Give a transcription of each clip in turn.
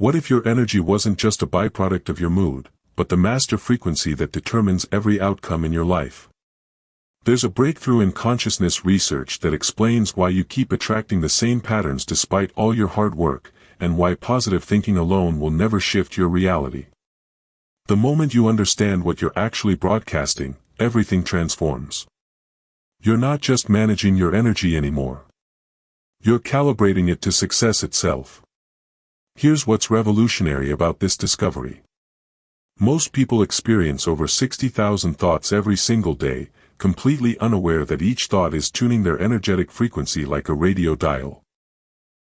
What if your energy wasn't just a byproduct of your mood, but the master frequency that determines every outcome in your life? There's a breakthrough in consciousness research that explains why you keep attracting the same patterns despite all your hard work, and why positive thinking alone will never shift your reality. The moment you understand what you're actually broadcasting, everything transforms. You're not just managing your energy anymore. You're calibrating it to success itself. Here's what's revolutionary about this discovery. Most people experience over 60,000 thoughts every single day, completely unaware that each thought is tuning their energetic frequency like a radio dial.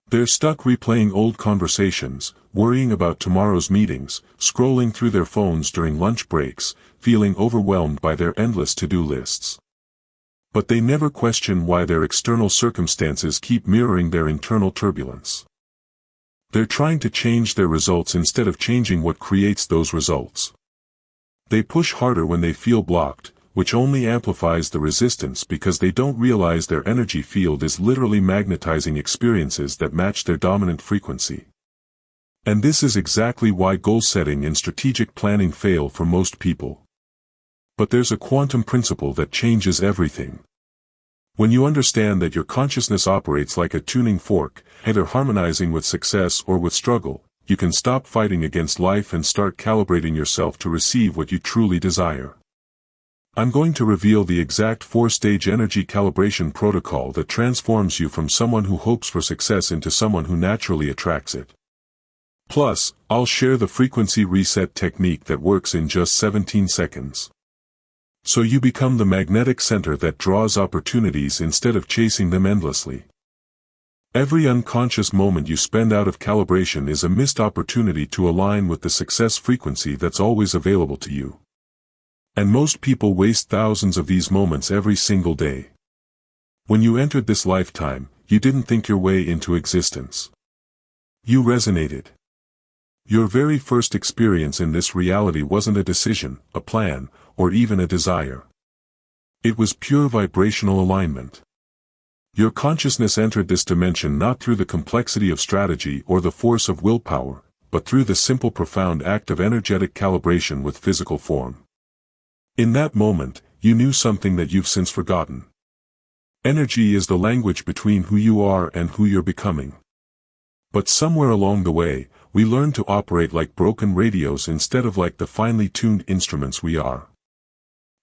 They're stuck replaying old conversations, worrying about tomorrow's meetings, scrolling through their phones during lunch breaks, feeling overwhelmed by their endless to-do lists. But they never question why their external circumstances keep mirroring their internal turbulence. They're trying to change their results instead of changing what creates those results. They push harder when they feel blocked, which only amplifies the resistance because they don't realize their energy field is literally magnetizing experiences that match their dominant frequency. And this is exactly why goal setting and strategic planning fail for most people. But there's a quantum principle that changes everything. When you understand that your consciousness operates like a tuning fork, either harmonizing with success or with struggle, you can stop fighting against life and start calibrating yourself to receive what you truly desire. I'm going to reveal the exact 4-stage energy calibration protocol that transforms you from someone who hopes for success into someone who naturally attracts it. Plus, I'll share the frequency reset technique that works in just 17 seconds. So you become the magnetic center that draws opportunities instead of chasing them endlessly. Every unconscious moment you spend out of calibration is a missed opportunity to align with the success frequency that's always available to you. And most people waste thousands of these moments every single day. When you entered this lifetime, you didn't think your way into existence. You resonated. Your very first experience in this reality wasn't a decision, a plan, or even a desire. It was pure vibrational alignment. Your consciousness entered this dimension not through the complexity of strategy or the force of willpower, but through the simple profound act of energetic calibration with physical form. In that moment, you knew something that you've since forgotten. Energy is the language between who you are and who you're becoming. But somewhere along the way, we learned to operate like broken radios instead of like the finely tuned instruments we are.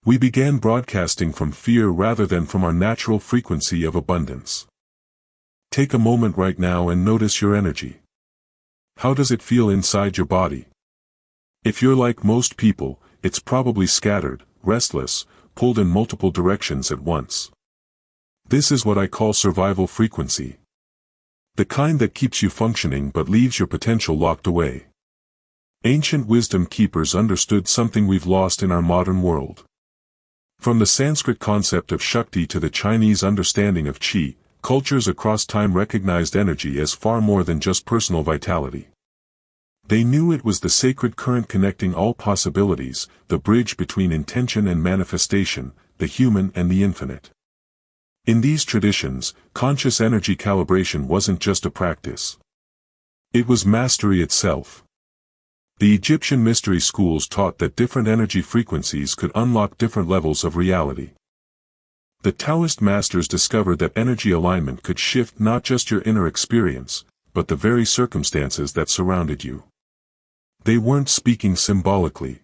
We began broadcasting from fear rather than from our natural frequency of abundance. Take a moment right now and notice your energy. How does it feel inside your body? If you're like most people, it's probably scattered, restless, pulled in multiple directions at once. This is what I call survival frequency. The kind that keeps you functioning but leaves your potential locked away. Ancient wisdom keepers understood something we've lost in our modern world. From the Sanskrit concept of Shakti to the Chinese understanding of Qi, cultures across time recognized energy as far more than just personal vitality. They knew it was the sacred current connecting all possibilities, the bridge between intention and manifestation, the human and the infinite. In these traditions, conscious energy calibration wasn't just a practice. It was mastery itself. The Egyptian mystery schools taught that different energy frequencies could unlock different levels of reality. The Taoist masters discovered that energy alignment could shift not just your inner experience, but the very circumstances that surrounded you. They weren't speaking symbolically.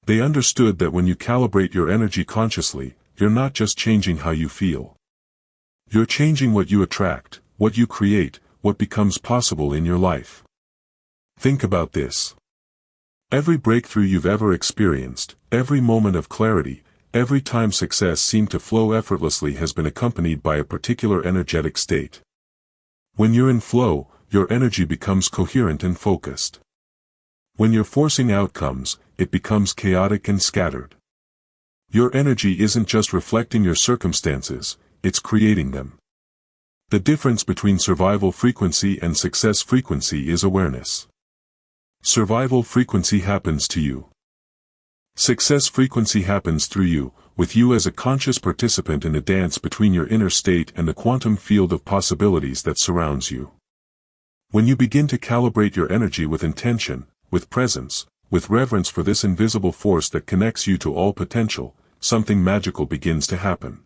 They understood that when you calibrate your energy consciously, you're not just changing how you feel. You're changing what you attract, what you create, what becomes possible in your life. Think about this. Every breakthrough you've ever experienced, every moment of clarity, every time success seemed to flow effortlessly has been accompanied by a particular energetic state. When you're in flow, your energy becomes coherent and focused. When you're forcing outcomes, it becomes chaotic and scattered. Your energy isn't just reflecting your circumstances, it's creating them. The difference between survival frequency and success frequency is awareness. Survival frequency happens to you. Success frequency happens through you, with you as a conscious participant in a dance between your inner state and the quantum field of possibilities that surrounds you. When you begin to calibrate your energy with intention, with presence, with reverence for this invisible force that connects you to all potential, something magical begins to happen.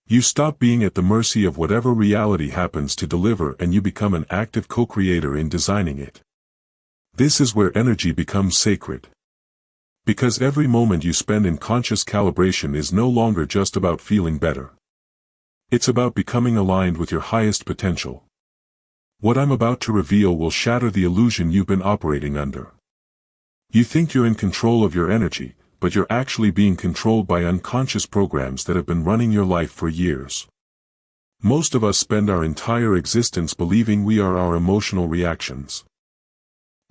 You stop being at the mercy of whatever reality happens to deliver, and you become an active co-creator in designing it. This is where energy becomes sacred. Because every moment you spend in conscious calibration is no longer just about feeling better. It's about becoming aligned with your highest potential. What I'm about to reveal will shatter the illusion you've been operating under. You think you're in control of your energy, but you're actually being controlled by unconscious programs that have been running your life for years. Most of us spend our entire existence believing we are our emotional reactions.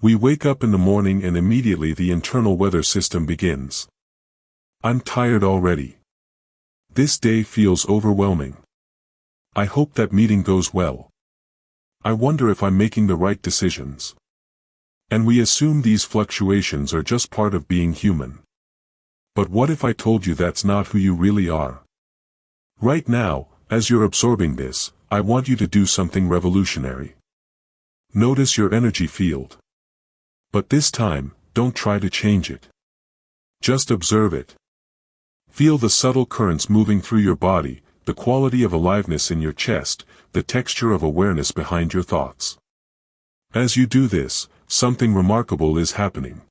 We wake up in the morning and immediately the internal weather system begins. I'm tired already. This day feels overwhelming. I hope that meeting goes well. I wonder if I'm making the right decisions. And we assume these fluctuations are just part of being human. But what if I told you that's not who you really are? Right now, as you're absorbing this, I want you to do something revolutionary. Notice your energy field. But this time, don't try to change it. Just observe it. Feel the subtle currents moving through your body, the quality of aliveness in your chest, the texture of awareness behind your thoughts. As you do this, something remarkable is happening.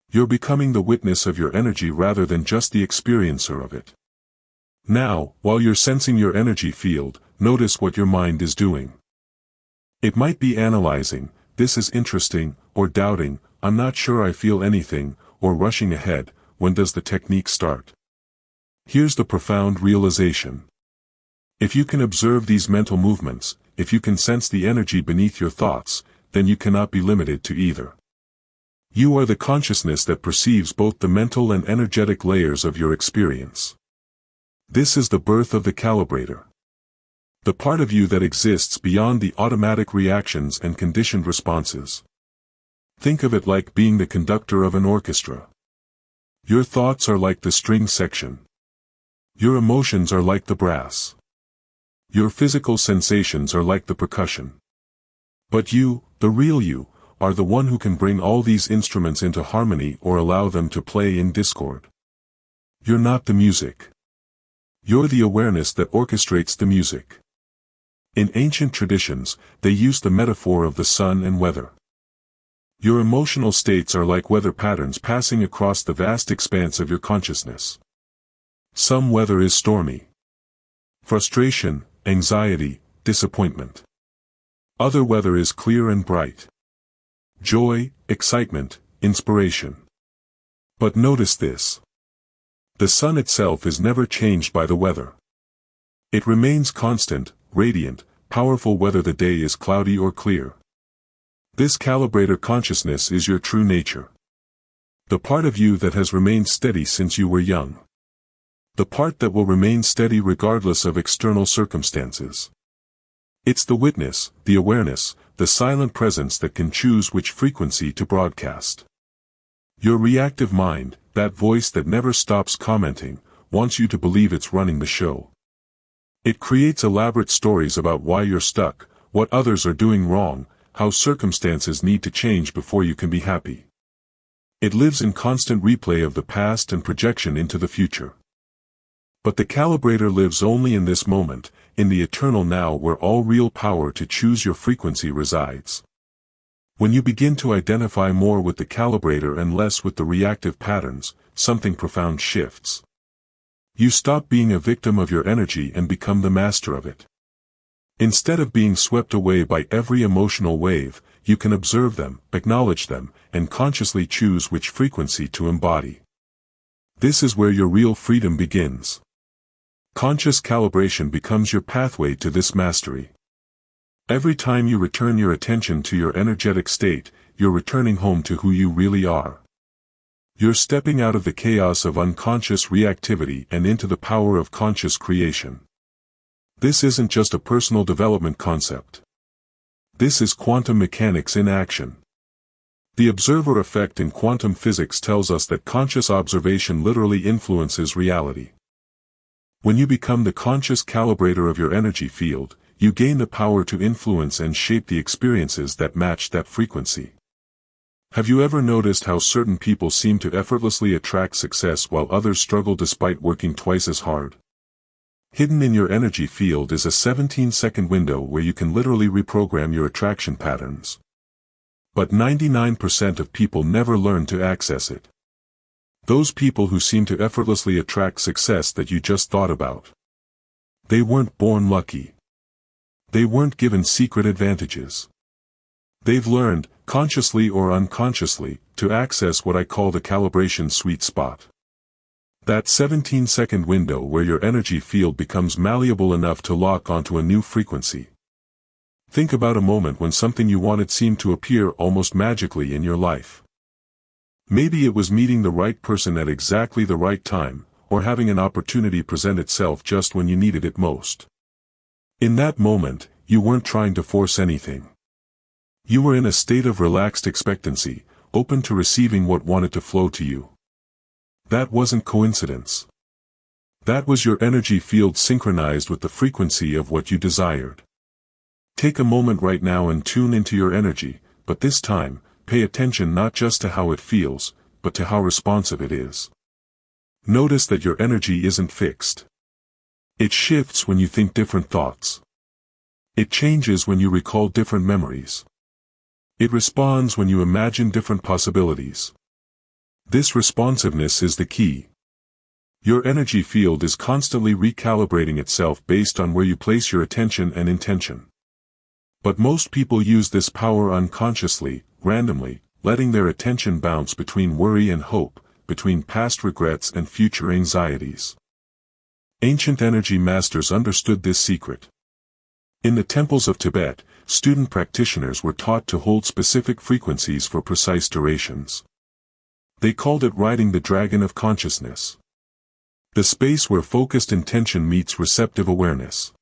You're becoming the witness of your energy rather than just the experiencer of it. Now, while you're sensing your energy field, notice what your mind is doing. It might be analyzing, this is interesting, or doubting, I'm not sure I feel anything, or rushing ahead, when does the technique start? Here's the profound realization. If you can observe these mental movements, if you can sense the energy beneath your thoughts, then you cannot be limited to either. You are the consciousness that perceives both the mental and energetic layers of your experience. This is the birth of the calibrator. The part of you that exists beyond the automatic reactions and conditioned responses. Think of it like being the conductor of an orchestra. Your thoughts are like the string section. Your emotions are like the brass. Your physical sensations are like the percussion. But you, the real you, are the one who can bring all these instruments into harmony or allow them to play in discord. You're not the music. You're the awareness that orchestrates the music. In ancient traditions, they used the metaphor of the sun and weather. Your emotional states are like weather patterns passing across the vast expanse of your consciousness. Some weather is stormy. Frustration, anxiety, disappointment. Other weather is clear and bright. Joy, excitement, inspiration. But notice this. The sun itself is never changed by the weather. It remains constant, radiant, powerful whether the day is cloudy or clear. This calibrator consciousness is your true nature. The part of you that has remained steady since you were young. The part that will remain steady regardless of external circumstances. It's the witness, the awareness, the silent presence that can choose which frequency to broadcast. Your reactive mind, that voice that never stops commenting, wants you to believe it's running the show. It creates elaborate stories about why you're stuck, what others are doing wrong, how circumstances need to change before you can be happy. It lives in constant replay of the past and projection into the future. But the calibrator lives only in this moment, in the eternal now where all real power to choose your frequency resides. When you begin to identify more with the calibrator and less with the reactive patterns, something profound shifts. You stop being a victim of your energy and become the master of it. Instead of being swept away by every emotional wave, you can observe them, acknowledge them, and consciously choose which frequency to embody. This is where your real freedom begins. Conscious calibration becomes your pathway to this mastery. Every time you return your attention to your energetic state, you're returning home to who you really are. You're stepping out of the chaos of unconscious reactivity and into the power of conscious creation. This isn't just a personal development concept. This is quantum mechanics in action. The observer effect in quantum physics tells us that conscious observation literally influences reality. When you become the conscious calibrator of your energy field, you gain the power to influence and shape the experiences that match that frequency. Have you ever noticed how certain people seem to effortlessly attract success while others struggle despite working twice as hard? Hidden in your energy field is a 17-second window where you can literally reprogram your attraction patterns. But 99% of people never learn to access it. Those people who seem to effortlessly attract success that you just thought about. They weren't born lucky. They weren't given secret advantages. They've learned, consciously or unconsciously, to access what I call the calibration sweet spot. That 17-second window where your energy field becomes malleable enough to lock onto a new frequency. Think about a moment when something you wanted seemed to appear almost magically in your life. Maybe it was meeting the right person at exactly the right time, or having an opportunity present itself just when you needed it most. In that moment, you weren't trying to force anything. You were in a state of relaxed expectancy, open to receiving what wanted to flow to you. That wasn't coincidence. That was your energy field synchronized with the frequency of what you desired. Take a moment right now and tune into your energy, but this time, pay attention not just to how it feels, but to how responsive it is. Notice that your energy isn't fixed. It shifts when you think different thoughts. It changes when you recall different memories. It responds when you imagine different possibilities. This responsiveness is the key. Your energy field is constantly recalibrating itself based on where you place your attention and intention. But most people use this power unconsciously, randomly, letting their attention bounce between worry and hope, between past regrets and future anxieties. Ancient energy masters understood this secret. In the temples of Tibet, student practitioners were taught to hold specific frequencies for precise durations. They called it riding the dragon of consciousness. The space where focused intention meets receptive awareness.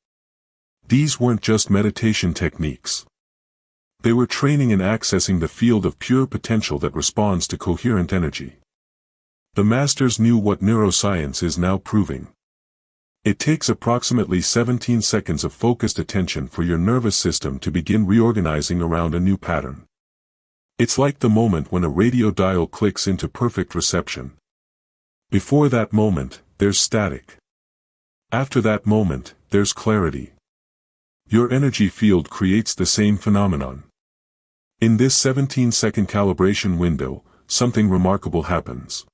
These weren't just meditation techniques. They were training in accessing the field of pure potential that responds to coherent energy. The masters knew what neuroscience is now proving. It takes approximately 17 seconds of focused attention for your nervous system to begin reorganizing around a new pattern. It's like the moment when a radio dial clicks into perfect reception. Before that moment, there's static. After that moment, there's clarity. Your energy field creates the same phenomenon. In this 17-second calibration window, something remarkable happens.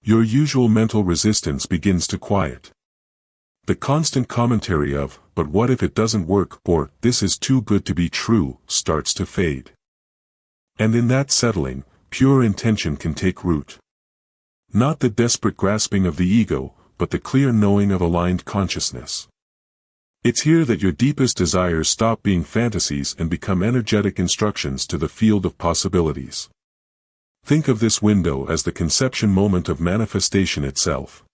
Your usual mental resistance begins to quiet. The constant commentary of, "But what if it doesn't work?" or "This is too good to be true," starts to fade. And in that settling, pure intention can take root. Not the desperate grasping of the ego, but the clear knowing of aligned consciousness. It's here that your deepest desires stop being fantasies and become energetic instructions to the field of possibilities. Think of this window as the conception moment of manifestation itself.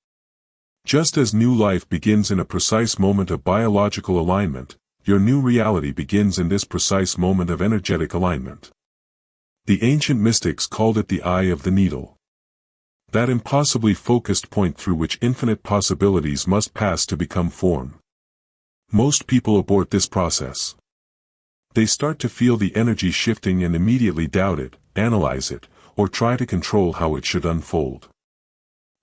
Just as new life begins in a precise moment of biological alignment, your new reality begins in this precise moment of energetic alignment. The ancient mystics called it the eye of the needle. That impossibly focused point through which infinite possibilities must pass to become form. Most people abort this process. They start to feel the energy shifting and immediately doubt it, analyze it, or try to control how it should unfold.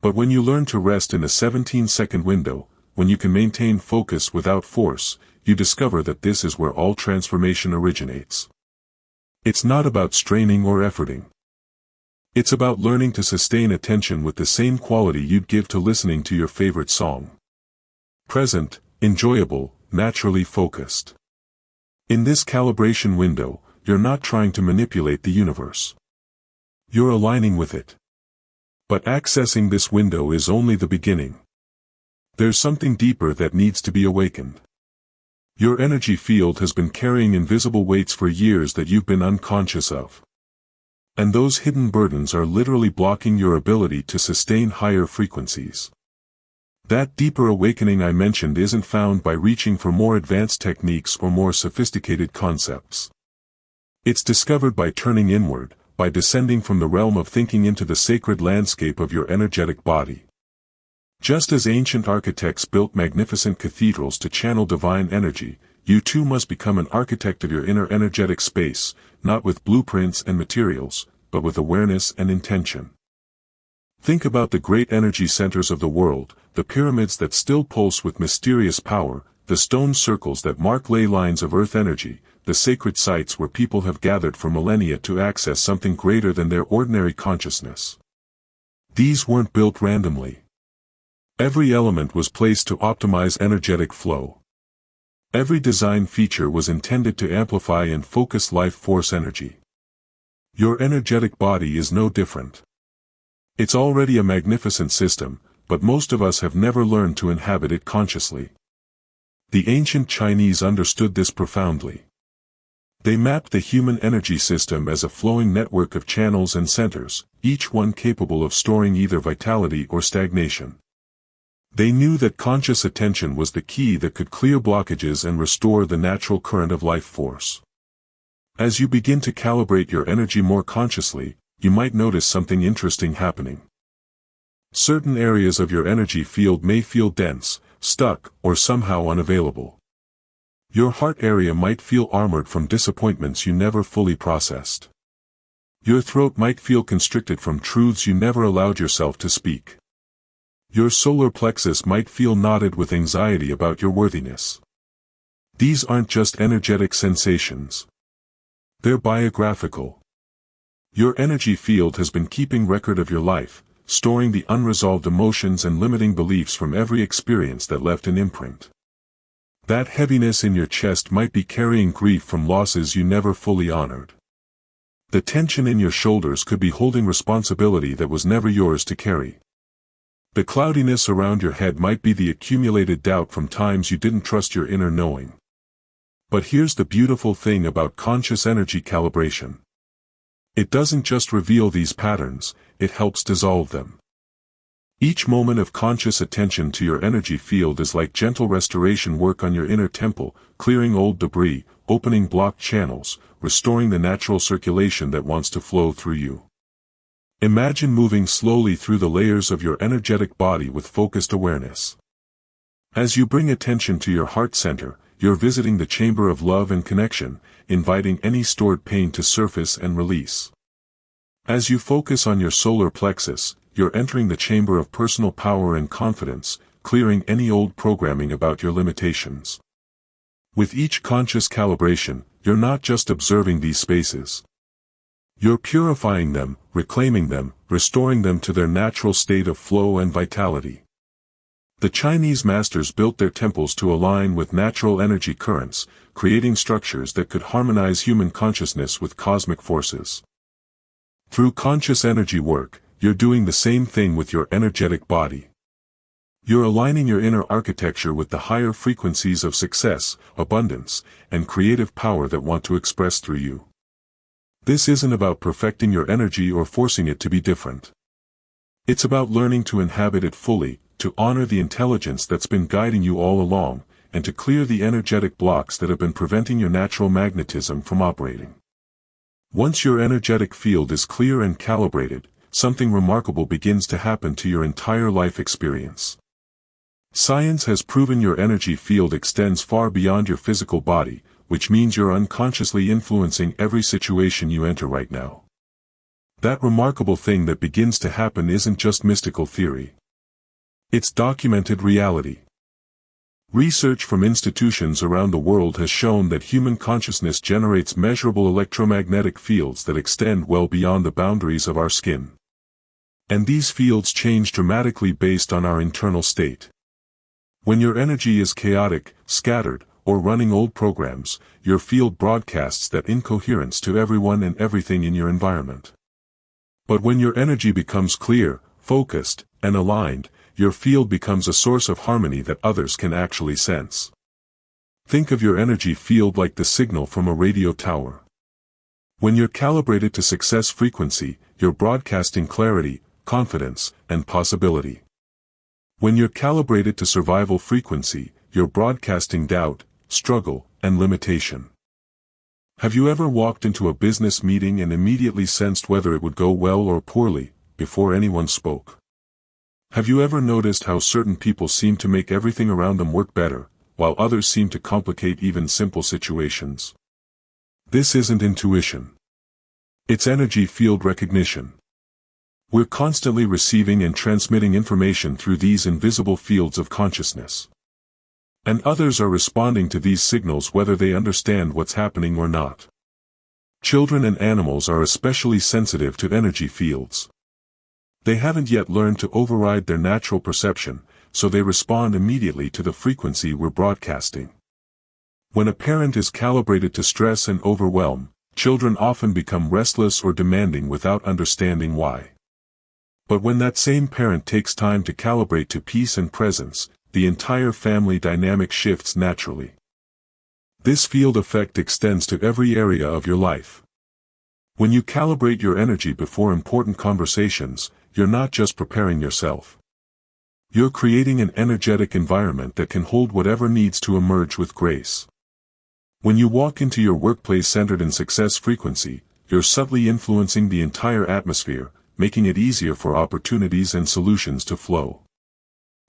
But when you learn to rest in a 17-second window, when you can maintain focus without force, you discover that this is where all transformation originates. It's not about straining or efforting. It's about learning to sustain attention with the same quality you'd give to listening to your favorite song. Present, enjoyable, naturally focused. In this calibration window, you're not trying to manipulate the universe. You're aligning with it. But accessing this window is only the beginning. There's something deeper that needs to be awakened. Your energy field has been carrying invisible weights for years that you've been unconscious of. And those hidden burdens are literally blocking your ability to sustain higher frequencies. That deeper awakening I mentioned isn't found by reaching for more advanced techniques or more sophisticated concepts. It's discovered by turning inward, by descending from the realm of thinking into the sacred landscape of your energetic body. Just as ancient architects built magnificent cathedrals to channel divine energy, you too must become an architect of your inner energetic space, not with blueprints and materials, but with awareness and intention. Think about the great energy centers of the world, the pyramids that still pulse with mysterious power, the stone circles that mark ley lines of earth energy, the sacred sites where people have gathered for millennia to access something greater than their ordinary consciousness. These weren't built randomly. Every element was placed to optimize energetic flow. Every design feature was intended to amplify and focus life force energy. Your energetic body is no different. It's already a magnificent system, but most of us have never learned to inhabit it consciously. The ancient Chinese understood this profoundly. They mapped the human energy system as a flowing network of channels and centers, each one capable of storing either vitality or stagnation. They knew that conscious attention was the key that could clear blockages and restore the natural current of life force. As you begin to calibrate your energy more consciously, you might notice something interesting happening. Certain areas of your energy field may feel dense, stuck, or somehow unavailable. Your heart area might feel armored from disappointments you never fully processed. Your throat might feel constricted from truths you never allowed yourself to speak. Your solar plexus might feel knotted with anxiety about your worthiness. These aren't just energetic sensations. They're biographical. Your energy field has been keeping record of your life, storing the unresolved emotions and limiting beliefs from every experience that left an imprint. That heaviness in your chest might be carrying grief from losses you never fully honored. The tension in your shoulders could be holding responsibility that was never yours to carry. The cloudiness around your head might be the accumulated doubt from times you didn't trust your inner knowing. But here's the beautiful thing about conscious energy calibration. It doesn't just reveal these patterns, it helps dissolve them. Each moment of conscious attention to your energy field is like gentle restoration work on your inner temple, clearing old debris, opening blocked channels, restoring the natural circulation that wants to flow through you. Imagine moving slowly through the layers of your energetic body with focused awareness. As you bring attention to your heart center, you're visiting the chamber of love and connection, inviting any stored pain to surface and release. As you focus on your solar plexus, you're entering the chamber of personal power and confidence, clearing any old programming about your limitations. With each conscious calibration, you're not just observing these spaces. You're purifying them, reclaiming them, restoring them to their natural state of flow and vitality. The Chinese masters built their temples to align with natural energy currents, creating structures that could harmonize human consciousness with cosmic forces. Through conscious energy work, you're doing the same thing with your energetic body. You're aligning your inner architecture with the higher frequencies of success, abundance, and creative power that want to express through you. This isn't about perfecting your energy or forcing it to be different. It's about learning to inhabit it fully, to honor the intelligence that's been guiding you all along, and to clear the energetic blocks that have been preventing your natural magnetism from operating. Once your energetic field is clear and calibrated, something remarkable begins to happen to your entire life experience. Science has proven your energy field extends far beyond your physical body, which means you're unconsciously influencing every situation you enter right now. That remarkable thing that begins to happen isn't just mystical theory. It's documented reality. Research from institutions around the world has shown that human consciousness generates measurable electromagnetic fields that extend well beyond the boundaries of our skin. And these fields change dramatically based on our internal state. When your energy is chaotic, scattered, or running old programs, your field broadcasts that incoherence to everyone and everything in your environment. But when your energy becomes clear, focused, and aligned, your field becomes a source of harmony that others can actually sense. Think of your energy field like the signal from a radio tower. When you're calibrated to success frequency, you're broadcasting clarity, confidence, and possibility. When you're calibrated to survival frequency, you're broadcasting doubt, struggle, and limitation. Have you ever walked into a business meeting and immediately sensed whether it would go well or poorly, before anyone spoke? Have you ever noticed how certain people seem to make everything around them work better, while others seem to complicate even simple situations. This isn't intuition. It's energy field recognition. We're constantly receiving and transmitting information through these invisible fields of consciousness. And others are responding to these signals whether they understand what's happening or not. Children and animals are especially sensitive to energy fields. They haven't yet learned to override their natural perception, so they respond immediately to the frequency we're broadcasting. When a parent is calibrated to stress and overwhelm, children often become restless or demanding without understanding why. But when that same parent takes time to calibrate to peace and presence, the entire family dynamic shifts naturally. This field effect extends to every area of your life. When you calibrate your energy before important conversations, you're not just preparing yourself. You're creating an energetic environment that can hold whatever needs to emerge with grace. When you walk into your workplace centered in success frequency, you're subtly influencing the entire atmosphere, making it easier for opportunities and solutions to flow.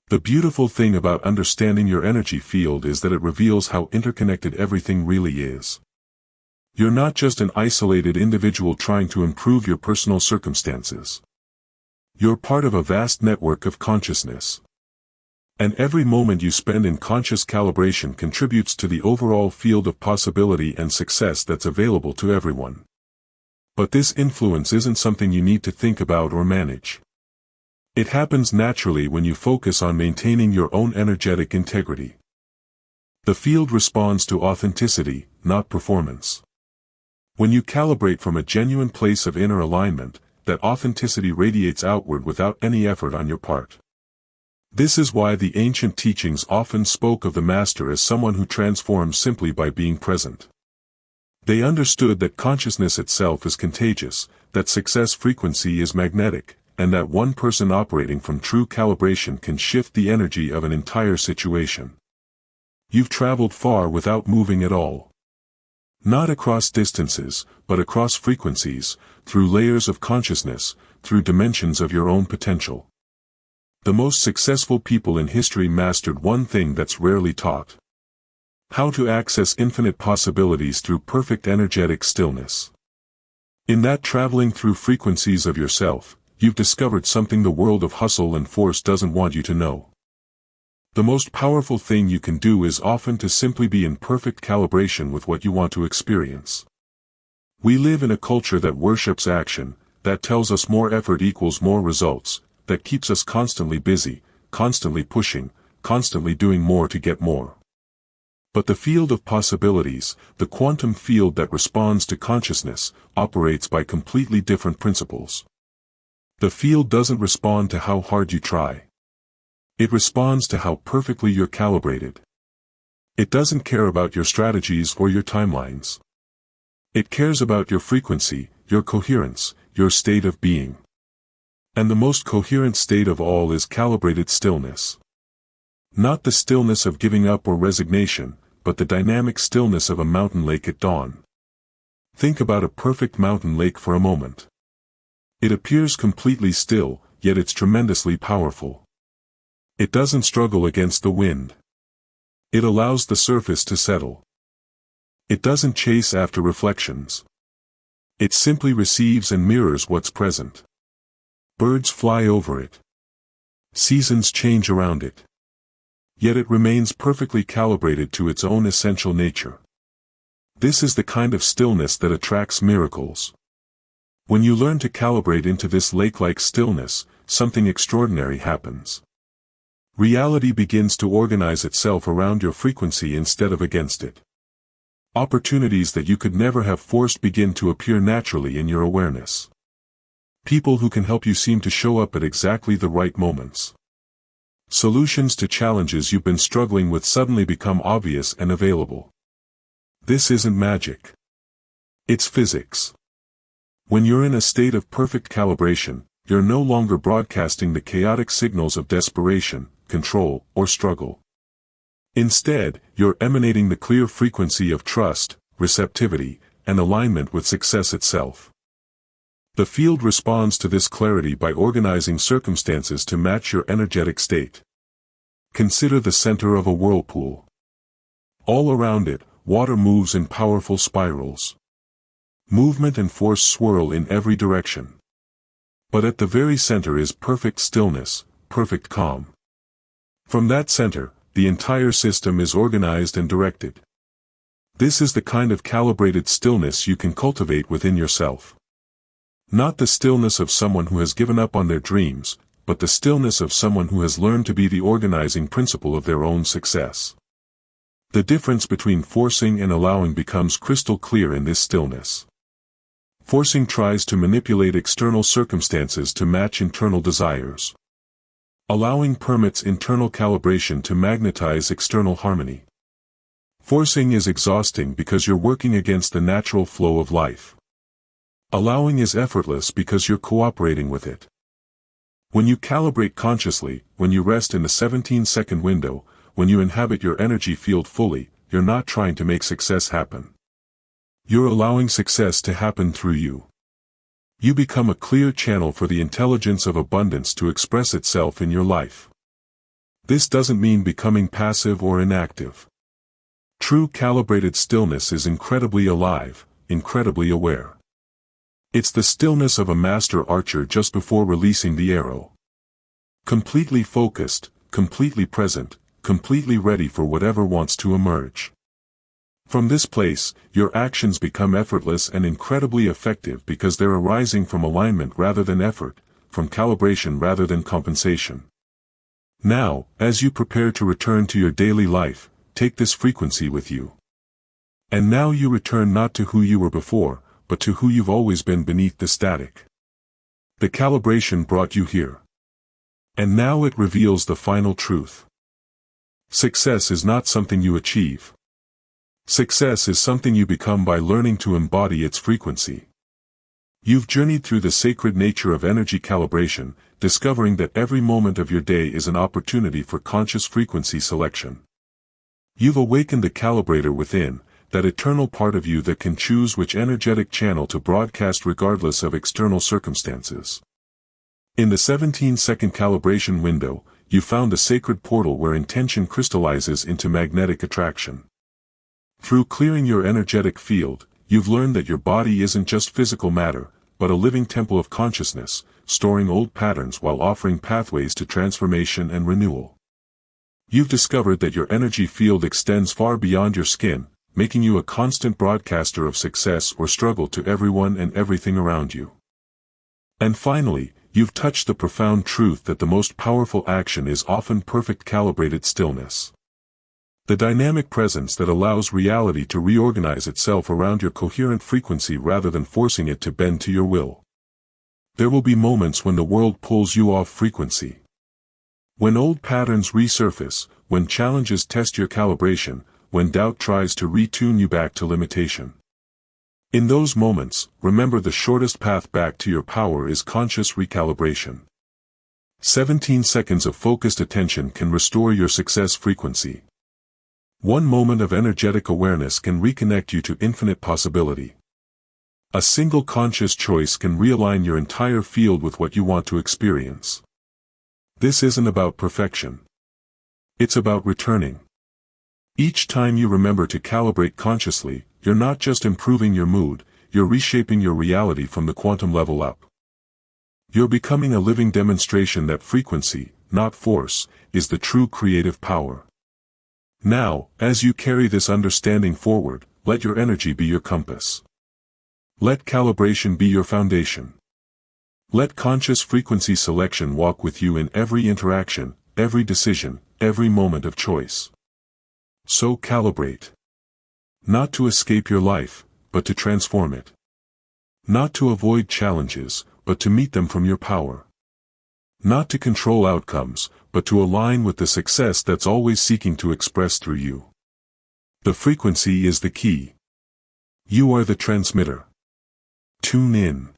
The beautiful thing about understanding your energy field is that it reveals how interconnected everything really is. You're not just an isolated individual trying to improve your personal circumstances. You're part of a vast network of consciousness. And every moment you spend in conscious calibration contributes to the overall field of possibility and success that's available to everyone. But this influence isn't something you need to think about or manage. It happens naturally when you focus on maintaining your own energetic integrity. The field responds to authenticity, not performance. When you calibrate from a genuine place of inner alignment, that authenticity radiates outward without any effort on your part. This is why the ancient teachings often spoke of the master as someone who transforms simply by being present. They understood that consciousness itself is contagious, that success frequency is magnetic, and that one person operating from true calibration can shift the energy of an entire situation. You've traveled far without moving at all. Not across distances, but across frequencies, through layers of consciousness, through dimensions of your own potential. The most successful people in history mastered one thing that's rarely taught: how to access infinite possibilities through perfect energetic stillness. In that traveling through frequencies of yourself, you've discovered something the world of hustle and force doesn't want you to know. The most powerful thing you can do is often to simply be in perfect calibration with what you want to experience. We live in a culture that worships action, that tells us more effort equals more results, that keeps us constantly busy, constantly pushing, constantly doing more to get more. But the field of possibilities, the quantum field that responds to consciousness, operates by completely different principles. The field doesn't respond to how hard you try. It responds to how perfectly you're calibrated. It doesn't care about your strategies or your timelines. It cares about your frequency, your coherence, your state of being. And the most coherent state of all is calibrated stillness. Not the stillness of giving up or resignation, but the dynamic stillness of a mountain lake at dawn. Think about a perfect mountain lake for a moment. It appears completely still, yet it's tremendously powerful. It doesn't struggle against the wind. It allows the surface to settle. It doesn't chase after reflections. It simply receives and mirrors what's present. Birds fly over it. Seasons change around it. Yet it remains perfectly calibrated to its own essential nature. This is the kind of stillness that attracts miracles. When you learn to calibrate into this lake-like stillness, something extraordinary happens. Reality begins to organize itself around your frequency instead of against it. Opportunities that you could never have forced begin to appear naturally in your awareness. People who can help you seem to show up at exactly the right moments. Solutions to challenges you've been struggling with suddenly become obvious and available. This isn't magic. It's physics. When you're in a state of perfect calibration, you're no longer broadcasting the chaotic signals of desperation, control, or struggle. Instead, you're emanating the clear frequency of trust, receptivity, and alignment with success itself. The field responds to this clarity by organizing circumstances to match your energetic state. Consider the center of a whirlpool. All around it, water moves in powerful spirals. Movement and force swirl in every direction. But at the very center is perfect stillness, perfect calm. From that center, the entire system is organized and directed. This is the kind of calibrated stillness you can cultivate within yourself. Not the stillness of someone who has given up on their dreams, but the stillness of someone who has learned to be the organizing principle of their own success. The difference between forcing and allowing becomes crystal clear in this stillness. Forcing tries to manipulate external circumstances to match internal desires. Allowing permits internal calibration to magnetize external harmony. Forcing is exhausting because you're working against the natural flow of life. Allowing is effortless because you're cooperating with it. When you calibrate consciously, when you rest in the 17-second window, when you inhabit your energy field fully, you're not trying to make success happen. You're allowing success to happen through you. You become a clear channel for the intelligence of abundance to express itself in your life. This doesn't mean becoming passive or inactive. True calibrated stillness is incredibly alive, incredibly aware. It's the stillness of a master archer just before releasing the arrow. Completely focused, completely present, completely ready for whatever wants to emerge. From this place, your actions become effortless and incredibly effective because they're arising from alignment rather than effort, from calibration rather than compensation. Now, as you prepare to return to your daily life, take this frequency with you. And now you return not to who you were before, but to who you've always been beneath the static. The calibration brought you here. And now it reveals the final truth. Success is not something you achieve. Success is something you become by learning to embody its frequency. You've journeyed through the sacred nature of energy calibration, discovering that every moment of your day is an opportunity for conscious frequency selection. You've awakened the calibrator within, that eternal part of you that can choose which energetic channel to broadcast regardless of external circumstances. In the 17-second calibration window, you found a sacred portal where intention crystallizes into magnetic attraction. Through clearing your energetic field, you've learned that your body isn't just physical matter, but a living temple of consciousness, storing old patterns while offering pathways to transformation and renewal. You've discovered that your energy field extends far beyond your skin, making you a constant broadcaster of success or struggle to everyone and everything around you. And finally, you've touched the profound truth that the most powerful action is often perfect calibrated stillness. The dynamic presence that allows reality to reorganize itself around your coherent frequency rather than forcing it to bend to your will. There will be moments when the world pulls you off frequency. When old patterns resurface, when challenges test your calibration, when doubt tries to retune you back to limitation. In those moments, remember the shortest path back to your power is conscious recalibration. 17 seconds of focused attention can restore your success frequency. One moment of energetic awareness can reconnect you to infinite possibility. A single conscious choice can realign your entire field with what you want to experience. This isn't about perfection. It's about returning. Each time you remember to calibrate consciously, you're not just improving your mood, you're reshaping your reality from the quantum level up. You're becoming a living demonstration that frequency, not force, is the true creative power. Now, as you carry this understanding forward, let your energy be your compass. Let calibration be your foundation. Let conscious frequency selection walk with you in every interaction, every decision, every moment of choice. So calibrate. Not to escape your life, but to transform it. Not to avoid challenges, but to meet them from your power. Not to control outcomes, but to align with the success that's always seeking to express through you. The frequency is the key. You are the transmitter. Tune in.